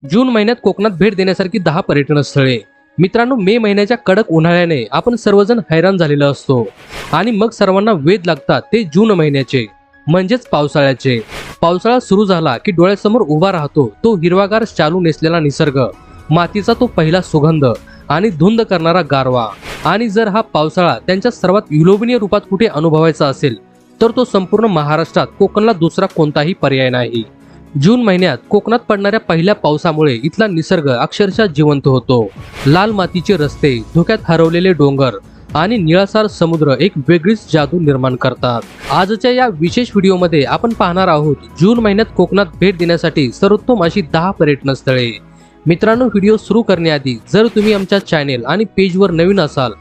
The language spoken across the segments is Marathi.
जून महिन्यात कोकणात भेट देण्यासारखी 10 पर्यटन स्थळे। मित्रांनो, मे महिन्याच्या कडक उन्हाळ्याने आपण सर्वजण हैराण झालेलो असतो आणि मग सर्वांना वेध लागतात ते जून महिन्याचे, म्हणजेच पावसाळ्याचे। पावसाळा सुरू झाला की डोळ्यासमोर उभा राहतो तो हिरवागार शालू नेसलेला निसर्ग, मातीचा तो पहिला सुगंध आणि धुंद करणारा गारवा। आणि जर हा पावसाळा त्यांच्या सर्वात विलोभनीय रूपात कुठे अनुभवायचा असेल तर तो संपूर्ण महाराष्ट्रात कोकणला दुसरा कोणताही पर्याय नाही। जून महिन्यात कोकणात पडणाऱ्या पहिल्या पावसामुळे इथला निसर्ग अक्षरशः जिवंत होतो। लाल मातीचे रस्ते, धुक्यात हरवलेले डोंगर आणि निळाशार समुद्र एक वेगळीच जादू निर्माण करतात। आजच्या या विशेष व्हिडिओमध्ये आपण पाहणार आहोत जून महिन्यात कोकणात भेट देण्यासाठी सर्वोत्तम अशी 10 पर्यटन स्थळे। मित्रांनो, व्हिडिओ सुरू करण्याआधी जर तुम्ही आमच्या चॅनेल आणि पेजवर नवीन असाल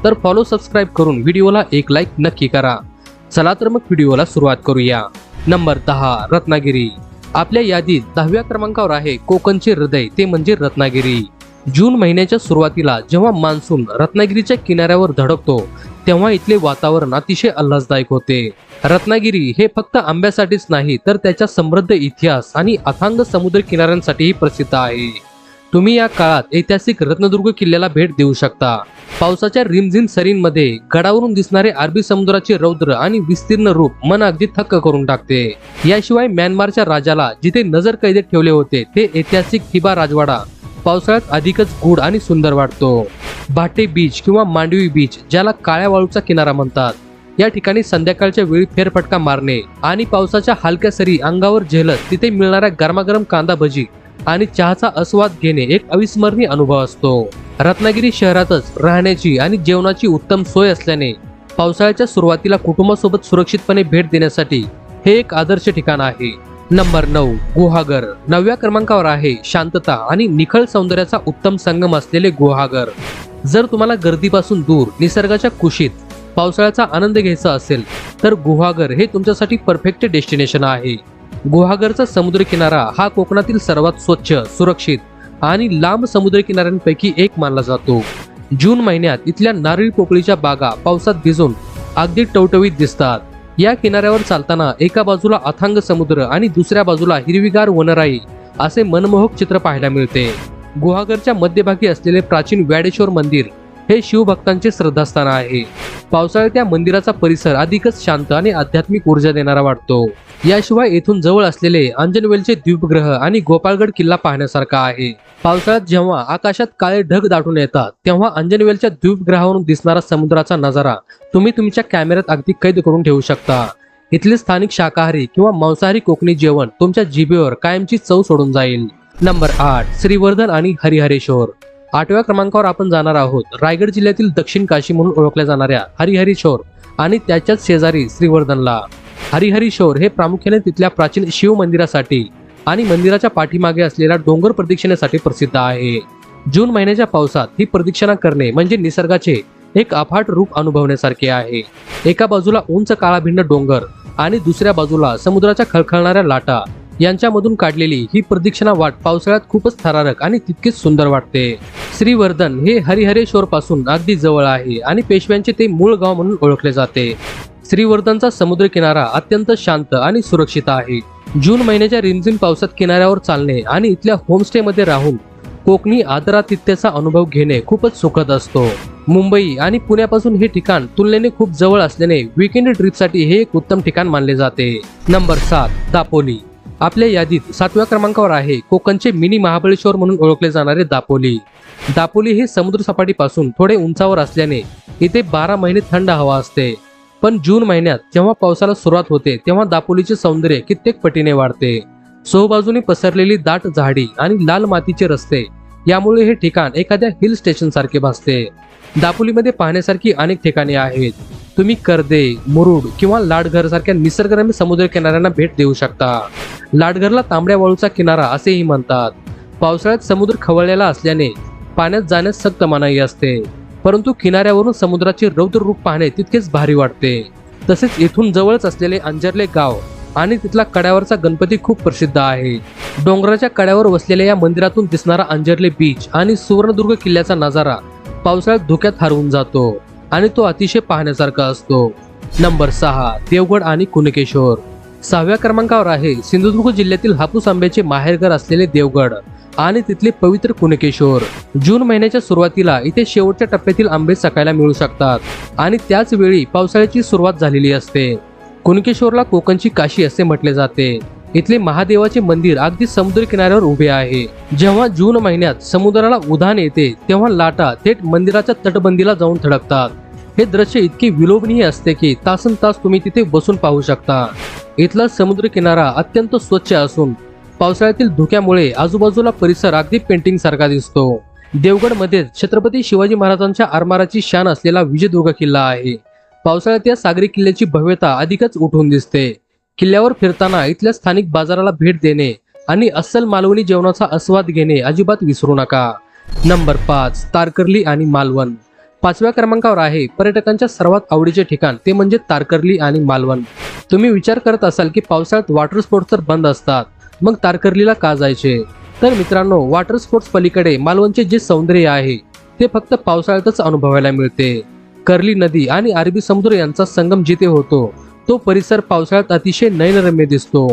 तर फॉलो सबस्क्राईब करून व्हिडिओला एक लाईक नक्की करा। चला तर मग व्हिडिओला सुरुवात करूया। नंबर 10, रत्नागिरी। आपल्या यादीत 10व्या क्रमांकावर आहे कोकणचे हृदय, ते म्हणजे रत्नागिरी। जून महिन्याच्या सुरुवातीला जेव्हा मान्सून रत्नागिरीच्या किनाऱ्यावर धडकतो तेव्हा इथले वातावरण अतिशय आल्हाददायक होते। रत्नागिरी हे फक्त आंब्यासाठीच नाही तर त्याच्या समृद्ध इतिहास आणि अथांग समुद्र किनाऱ्यांसाठीही प्रसिद्ध आहे। तुम्ही या काळात ऐतिहासिक रत्नदुर्ग किल्ल्याला भेट देऊ शकता। पावसाच्या रिमझिम सरींमध्ये गडावरून दिसणारे अरबी समुद्राचे रौद्र आणि विस्तीर्ण रूप मन अगदी थक्क करून टाकते। याशिवाय म्यानमारच्या राजाला जिथे नजर कैदेत ठेवले होते ते ऐतिहासिक थिबा राजवाडा पावसाळ्यात अधिकच गूढ आणि सुंदर वाटतो। भाटे बीच किंवा मांडवी बीच, ज्याला काळ्या वाळूचा किनारा म्हणतात, या ठिकाणी संध्याकाळच्या वेळी फेरफटका मारणे आणि पावसाच्या हलक्या सरी अंगावर झेलत तिथे मिळणाऱ्या गरमागरम कांदा भजी आणि चहाचा आस्वाद घेणे एक अविस्मरणीय अनुभव असतो। रत्नागिरी शहरातच राहण्याची आणि जेवणाची उत्तम सोय असल्याने पावसाळ्याच्या सुरुवातीला कुटुंबासोबत सुरक्षितपणे भेट देण्यासाठी हे एक आदर्श ठिकाण आहे। नंबर 9, गुहागर। 9व्या क्रमांकावर आहे शांतता आणि निखळ सौंदर्याचा उत्तम संगम असलेले गुहागर। जर तुम्हाला गर्दीपासून दूर निसर्गाच्या कुशीत पावसाळ्याचा आनंद घ्यायचा असेल तर गुहागर हे तुमच्यासाठी परफेक्ट डेस्टिनेशन आहे। गुहागरचा समुद्र किनारा हा कोकणातील सर्वात स्वच्छ, सुरक्षित आणि लांब समुद्र किनाऱ्यांपैकी एक मानला जातो। जून महिन्यात इथल्या नारळी पोकळीच्या बागा पावसात भिजून अगदी टवटवीत दिसतात। या किनाऱ्यावर चालताना एका बाजूला अथांग समुद्र आणि दुसऱ्या बाजूला हिरवीगार वनराई असे मनमोहक चित्र पाहायला मिळते। गुहागरच्या मध्यभागी असलेले प्राचीन व्याडेश्वर मंदिर हे शिवभक्तांचे श्रद्धास्थान आहे। पावसाळ्यात या मंदिराचा परिसर अधिकच शांत आणि आध्यात्मिक ऊर्जा देणारा वाटतो। याशिवाय येथून जवळ असलेले अंजनवेलचे द्वीपग्रह आणि गोपाळगड किल्ला पाहण्यासारखा आहे। पावसाळ्यात जेव्हा आकाशात काळे ढग दाटून येतात तेव्हा अंजनवेलच्या द्वीपग्रहावरून दिसणारा समुद्राचा नजारा तुम्ही तुमच्या कॅमेऱ्यात अगदी कैद करून ठेवू शकता। इथले स्थानिक शाकाहारी किंवा मांसाहारी कोकणी जेवण तुमच्या जिभेवर कायमची चव सोडून जाईल। नंबर 8, श्रीवर्धन आणि हरिहरेश्वर। 8व्या क्रमांकावर आपण जाणार आहोत रायगड जिल्ह्यातील दक्षिण काशी म्हणून ओळखल्या जाणाऱ्या हरिहरेश्वर आणि त्याच्याच शेजारी श्रीवर्धनला। हरिहरेश्वर हे प्रामुख्याने तिथल्या प्राचीन शिव मंदिरासाठी आणि मंदिराच्या पाठीमागे असलेल्या डोंगर प्रदक्षिणेसाठी प्रसिद्ध आहे। जून महिन्याच्या पावसात ही प्रदक्षिणा करणे म्हणजे निसर्गाचे एक अफाट रूप अनुभवण्यासारखे आहे। एका बाजूला उंच काळाभिन्न डोंगर आणि दुसऱ्या बाजूला समुद्राच्या खळखळणाऱ्या लाटा यांच्यामधून काढलेली ही प्रदक्षिणा वाट पावसाळ्यात खूपच थरारक आणि तितकीच सुंदर वाटते। श्रीवर्धन हे हरिहरेश्वर पासून अगदी जवळ आहे आणि पेशव्यांचे ते मूळ गाव म्हणून ओळखले जाते। श्रीवर्धनचा समुद्र किनारा अत्यंत शांत आणि सुरक्षित आहे। जून महिन्याच्या रिमझिम पावसात किनाऱ्यावर चालणे आणि इथल्या होमस्टे मध्ये राहून कोकणी आदरातिथ्याचा अनुभव घेणे खूपच सुखद असतो। मुंबई आणि पुण्यापासून हे ठिकाण तुलनेने खूप जवळ असल्याने वीकेंड ट्रिपसाठी हे एक उत्तम ठिकाण मानले जाते। नंबर 7, दापोली। आपल्या यादीत 7व्या क्रमांकावर आहे कोकणचे मिनी महाबळेश्वर म्हणून ओळखले जाणारे दापोली। दापोली हे समुद्र सपाटीपासून थोडे उंचावर असल्याने इथे 12 महिने थंड हवा असते। पण जून महिन्यात जेव्हा पावसाला सुरुवात होते तेव्हा दापोलीचे सौंदर्य कित्येक पटीने वाढते। चोहोबाजूने पसरलेली दाट झाडी आणि लाल मातीचे रस्ते यामुळे हे ठिकाण एखाद्या हिल स्टेशन सारखे भासते। दापोलीमध्ये पाहण्यासारखी अनेक ठिकाणे आहेत। तुम्ही कर्दे, मुरुड किंवा लाडघर सारख्या निसर्गरम्य समुद्र किनाऱ्यांना भेट देऊ शकता। लाडघरला तांबड्या वाळूचा किनारा असेही म्हणतात। पावसाळ्यात समुद्र खवळलेला असल्याने पाण्यात जाण्यास सक्त मनाई असते, परंतु किनाऱ्यावरून समुद्राचे रौद्र रूप पाहणे तितकेच भारी वाटते। तसेच येथून जवळच असलेले अंजर्ले गाव आणि तिथला कड्यावरचा गणपती खूप प्रसिद्ध आहे। डोंगराच्या कड्यावर वसलेल्या या मंदिरातून दिसणारा अंजर्ले बीच आणि सुवर्णदुर्ग किल्ल्याचा नजारा पावसाळ्यात धुक्यात हरवून जातो आणि तो अतिशय पाहण्यासारखा असतो। नंबर 6, देवगड आणि कुणकेश्वर। 6व्या क्रमांकावर आहे सिंधुदुर्ग जिल्ह्यातील हापूस आंब्याचे माहेरघर असलेले देवगड। आणि तिथले पवित्र कुणकेश्वर. जून महिन्याच्या सुरुवातीला इथे शेवटच्या टप्प्यातील आंबे चखायला मिळू शकतात आणि त्याच वेळी पावसाळ्याची सुरुवात झालेली असते. कुणकेश्वरला कोकणची काशी असे म्हटले जाते. इथले महादेवाचे मंदिर अगदी समुद्र किनाऱ्यावर उभे आहे. जेव्हा जून महिन्यात समुद्राला उधाण येते तेव्हा लाटा थेट मंदिराच्या तटबंदीला जाऊन थडकतात. हे दृश्य इतके विलोभनीय असते की तासनतास तुम्ही तिथे बसून पाहू शकता. इथला समुद्र किनारा अत्यंत स्वच्छ असून पावसाळ्यातील धुक्यामुळे आजूबाजूला परिसर अगदी पेंटिंग सारखा दिसतो. देवगडमध्ये छत्रपती शिवाजी महाराजांच्या आरमाराची शान असलेला विजयदुर्ग किल्ला आहे. पावसाळ्यात या सागरी किल्ल्याची भव्यता अधिकच उठून दिसते. किल्ल्यावर फिरताना इथल्या स्थानिक बाजाराला भेट देणे आणि अस्सल मालवणी जेवणाचा आस्वाद घेणे अजिबात विसरू नका. नंबर 5, तारकर्ली आणि मालवण. 5व्या क्रमांकावर आहे पर्यटकांच्या सर्वात आवडीचे ठिकाण, ते म्हणजे तारकर्ली आणि मालवण. तुम्ही विचार करत असाल की पावसाळ्यात वॉटर स्पोर्ट्स तर बंद असतात, मग तारकर्लीला का जायचे? तर मित्रांनो, वॉटर स्पोर्ट्स पलीकडे मालवणचे जे सौंदर्य आहे ते फक्त पावसाळ्यातच अनुभवायला मिळते. कर्ली नदी आणि अरबी समुद्र यांचा संगम जिथे होतो तो परिसर पावसाळ्यात अतिशय नयनरम्य दिसतो.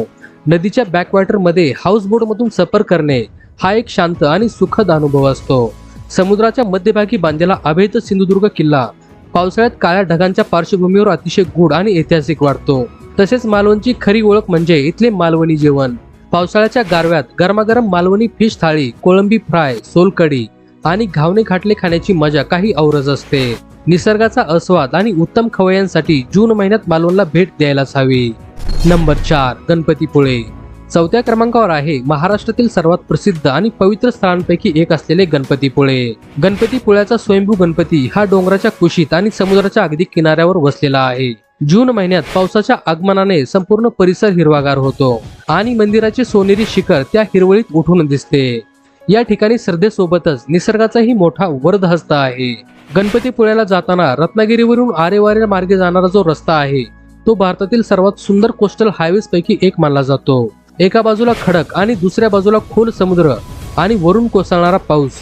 नदीच्या बॅकवॉटर मध्ये हाऊसबोट मधून सफर करणे हा एक शांत आणि सुखद अनुभव असतो. समुद्राच्या मध्यभागी बांधलेला अभेद सिंधुदुर्ग किल्ला पावसाळ्यात काळ्या ढगांच्या पार्श्वभूमीवर अतिशय गूढ आणि ऐतिहासिक वाटतो. तसेच मालवणची खरी ओळख म्हणजे इथले मालवणी जेवण. पावसाळ्याच्या गारव्यात गरमागरम मालवणी फिश थाळी, कोळंबी फ्राय, सोलकढी आणि घावणे घाटले खाण्याची मजा काही औरच असते. निसर्गाचा आस्वाद आणि उत्तम खवय्यांसाठी जून महिन्यात मालवणला भेट द्यायलाच हवी. नंबर 4, गणपतीपुळे. 4थ्या क्रमांकावर आहे महाराष्ट्रातील सर्वात प्रसिद्ध आणि पवित्र स्थळांपैकी एक असलेले गणपतीपुळे. गणपतीपुळ्याचा स्वयंभू गणपती हा डोंगराच्या कुशीत आणि समुद्राच्या अगदी किनाऱ्यावर वसलेला आहे. जून महिन्यात पावसाच्या आगमनाने संपूर्ण परिसर हिरवागार होतो आणि मंदिराचे सोनेरी शिखर त्या हिरवळीत उठून दिसते. या ठिकाणी श्रद्धेसोबतच निसर्गाचाही मोठा वरदहस्त आहे. गणपतीपुळ्याला जाताना रत्नागिरीवरून आरेवारे मार्गे जाणारा जो रस्ता आहे तो भारतातील सर्वात सुंदर कोस्टल हायवेज पैकी एक मानला जातो. एका बाजूला खडक आणि दुसऱ्या बाजूला खोल समुद्र आणि वरून कोसळणारा पाऊस.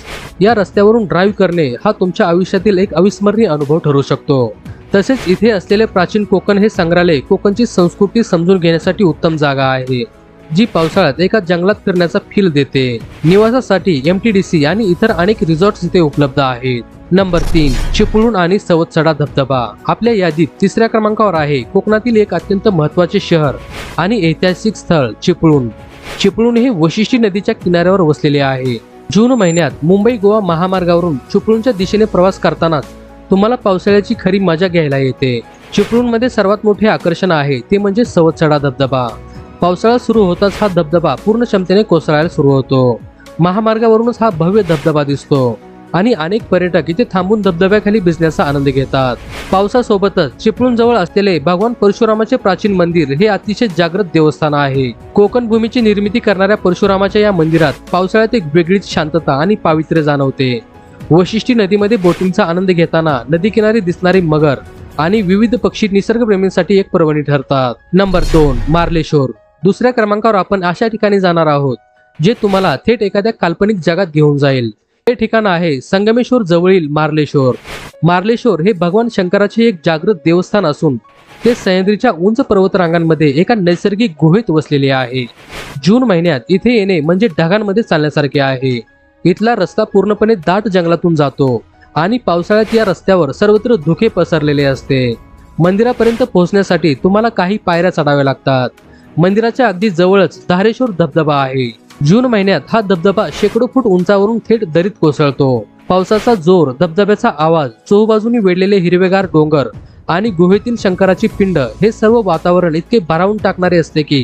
या रस्त्यावरून ड्राईव्ह करणे हा तुमच्या आयुष्यातील एक अविस्मरणीय अनुभव ठरू शकतो. तसेच इथे असलेले प्राचीन कोकण हे संग्रहालय कोकणची संस्कृती समजून घेण्यासाठी उत्तम जागा आहे, जी पावसाळ्यात एका जंगलात फिरण्याचा फील देते. निवासासाठी MTDC आणि इतर अनेक रिसॉर्ट्स इथे उपलब्ध आहेत. नंबर 3, चिपळूण आणि सवतसडा धबधबा. आपल्या यादीत 3ऱ्या क्रमांकावर आहे कोकणातील एक अत्यंत महत्त्वाचे शहर आणि ऐतिहासिक स्थळ चिपळूण. चिपळूण हे वशिष्ठी नदीच्या किनाऱ्यावर वसलेले आहे. जून महिन्यात मुंबई गोवा महामार्गावरून चिपळूणच्या दिशेने प्रवास करताना तुम्हाला पावसाळ्याची खरी मजा घ्यायला येते. चिपळूणमध्ये सर्वात मोठे आकर्षण आहे ते म्हणजे सवतसडा धबधबा. पावसाळा सुरू होताच हा धबधबा पूर्ण क्षमतेने कोसळायला सुरू होतो. महामार्गावरूनच हा भव्य धबधबा दिसतो आणि अनेक पर्यटक इथे थांबून धबधब्याखाली भिजण्याचा आनंद घेतात. पावसासोबतच चिपळूण जवळ असलेले भगवान परशुरामाचे प्राचीन मंदिर हे अतिशय जागृत देवस्थान आहे. कोकण भूमीची निर्मिती करणाऱ्या परशुरामाच्या या मंदिरात पावसाळ्यात एक वेगळीच शांतता आणि पावित्र्य जाणवते. वशिष्ठी नदीमध्ये बोटिंगचा आनंद घेताना नदीकिनारी दिसणारे मगर आणि विविध पक्षी निसर्गप्रेमींसाठी एक पर्वणी ठरतात. नंबर 2, मार्लेश्वर. 2ऱ्या क्रमांकावर आपण अशा ठिकाणी जाणार आहोत जे तुम्हाला थेट एखाद्या काल्पनिक जगात घेऊन जाईल. हे ठिकाण आहे संगमेश्वर जवळील मार्लेश्वर. मार्लेश्वर हे भगवान शंकराचे एक जागृत देवस्थान असून ते सह्याद्रीच्या उंच पर्वतरांगांमध्ये एका नैसर्गिक गुहेत वसलेले आहे. जून महिन्यात इथे येणे म्हणजे ढगांमध्ये चालण्यासारखे आहे. इथला रस्ता पूर्णपणे दाट जंगलातून जातो आणि पावसाळ्यात या रस्त्यावर सर्वत्र धुके पसरलेले असते. मंदिरापर्यंत पोहोचण्यासाठी तुम्हाला काही पायऱ्या चढाव्या लागतात. मंदिराच्या अगदी जवळच धारेश्वर धबधबा आहे. जून महिन्यात हा धबधबा शेकडो फूट उंचावरून थेट दरीत कोसळतो. पावसाचा जोर, धबधब्याचा आवाज, चोहूबाजूनी वेढलेले हिरवेगार डोंगर आणि गुहेतील शंकराची पिंड हे सर्व वातावरण इतके भारावून टाकणारे असते की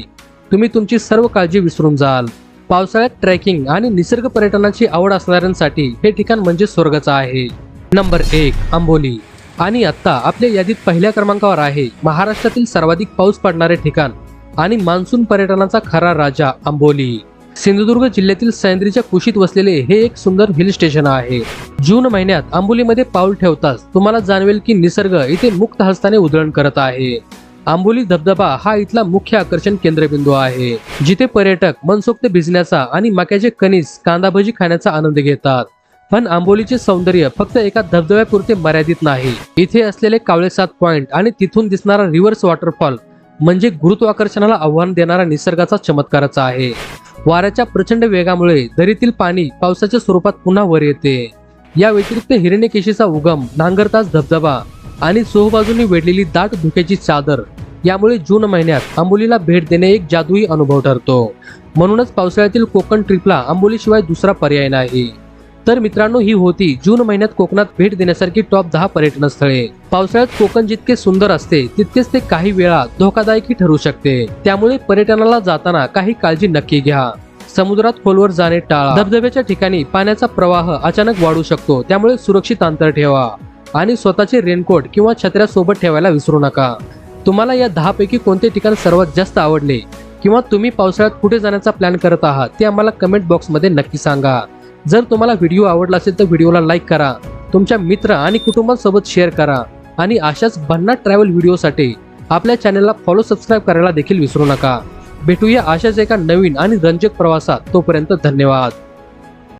तुम्ही तुमची सर्व काळजी विसरून जाल. पावसाळ्यात ट्रेकिंग आणि निसर्ग पर्यटनाची आवड असणाऱ्यांसाठी हे ठिकाण म्हणजे स्वर्गच आहे. नंबर 1, आंबोली. आणि आता आपल्या यादीत पहिल्या क्रमांकावर आहे महाराष्ट्रातील सर्वाधिक पाऊस पडणारे ठिकाण आणि मान्सून पर्यटनाचा खरा राजा आंबोली. सिंधुदुर्ग जिल्ह्यातील सह्याद्रीच्या कुशीत वसलेले हे एक सुंदर हिल स्टेशन आहे. जून महिन्यात आंबोलीमध्ये पाऊल ठेवताच तुम्हाला जाणवेल की निसर्ग इथे मुक्त हस्ताने उधळण करत आहे. आंबोली धबधबा हा इथला मुख्य आकर्षण केंद्रबिंदू आहे, जिथे पर्यटक मनसोक्त भिजण्याचा आणि मक्याचे कणीस, कांदा भजी खाण्याचा आनंद घेतात. पण आंबोलीचे सौंदर्य फक्त एका धबधब्यापुरते मर्यादित नाही. इथे असलेले कावळेसाद पॉइंट आणि तिथून दिसणारा रिव्हर्स वॉटरफॉल म्हणजे गुरुत्वाकर्षणाला आव्हान देणारा निसर्गाचा चमत्कारच आहे. वाऱ्याच्या प्रचंड वेगामुळे दरीतील पाणी पावसाच्या स्वरूपात पुन्हा वर येते. या व्यतिरिक्त हिरण्यकेशीचा उगम, नांगरताच धबधबा आणि चोहोबाजूंनी वेढलेली दाट धुक्याची चादर यामुळे जून महिन्यात आंबोलीला भेट देणे एक जादुई अनुभव ठरतो. म्हणूनच पावसाळ्यातील कोकण ट्रिपला आंबोलीशिवाय दुसरा पर्याय नाही. तर मित्रांनो, ही होती जून महिन्यात कोकणात भेट देण्यासारखी टॉप 10 पर्यटन स्थळे. पावसाळ्यात कोकण जितके सुंदर असते तितकेच ते काही वेळा धोकादायकही ठरू शकते. त्यामुळे पर्यटनाला जाताना काही काळजी नक्की घ्या. समुद्रात खोलवर जाणे टाळा. धबधब्याच्या ठिकाणी पाण्याचा प्रवाह अचानक वाढू शकतो, त्यामुळे सुरक्षित अंतर ठेवा आणि स्वतःचे रेनकोट किंवा छत्र्या सोबत ठेवायला विसरू नका. तुम्हाला या 10 पैकी कोणते ठिकाण सर्वात जास्त आवडले किंवा तुम्ही पावसाळ्यात कुठे जाण्याचा प्लॅन करत आहात ते आम्हाला कमेंट बॉक्समध्ये नक्की सांगा. जर तुम्हाला व्हिडिओ आवडला असेल तर व्हिडिओला लाईक करा, तुमच्या मित्र आणि कुटुंबासोबत शेअर करा आणि अशाच भन्नाट ट्रॅव्हल व्हिडिओसाठी आपल्या चॅनलला फॉलो सबस्क्राईब करायला देखील विसरू नका. भेटूया अशाच एका नवीन आणि रंजक प्रवासात. तोपर्यंत धन्यवाद.